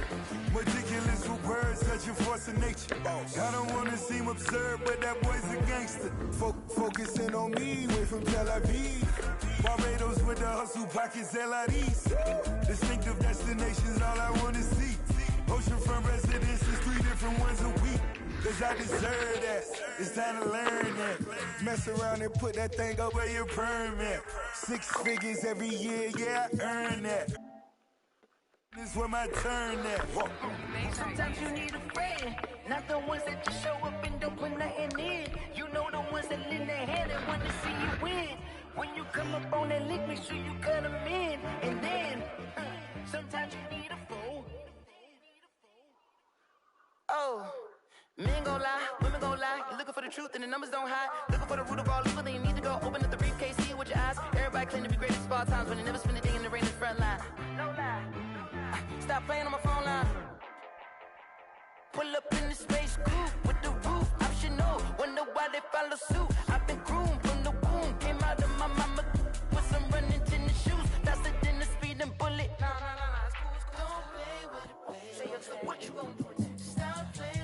Ridiculous with words, such a force of nature. I don't want to seem absurd, but that boy's a gangster. Focusing on me, way from Tel Aviv. Barbados with the hustle pockets, LIDs. Distinctive destinations, all I want to see. Oceanfront residences, 3 different ones a week. Cause I deserve that, it's time to learn that. Mess around and put that thing up where your permit. 6 figures every year, yeah, I earn that. This where my turn at. Sometimes you need a friend, not the ones that just show up and don't put nothing in. You know the ones that lend their hand and want to see you win. When you come up on that lick, make sure you cut them in. And then, sometimes you need a fool. Oh. Men gon' lie, women gon' lie. You're looking for the truth and the numbers don't hide. Looking for the root of all evil, then you need to go open up the briefcase, see it with your eyes. Everybody claim to be great at all times, but they never spend a day in the rain in the front line. No lie. Stop playing on my phone line. Pull up in the space coupe with the roof optional. Wonder why they follow suit. I've been groomed from the womb. Came out of my mama with some running tennis shoes. Faster than the speeding bullet. Nah. Don't play with it, baby. What you gon' do? Stop playing.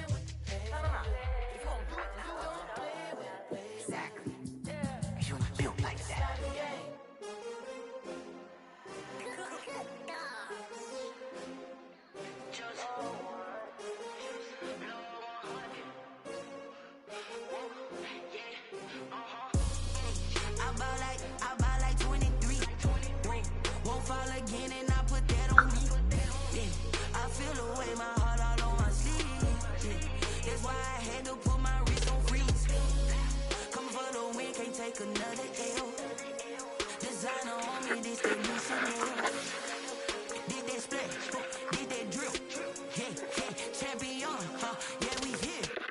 I buy like 23. Won't fall again and I put that on me. Yeah, I feel the way, my heart all on my sleeve. Yeah, that's why I had to put my wrist on freeze. Coming for the win, can't take another L. Designer on me, this the new Chanel. Did that split?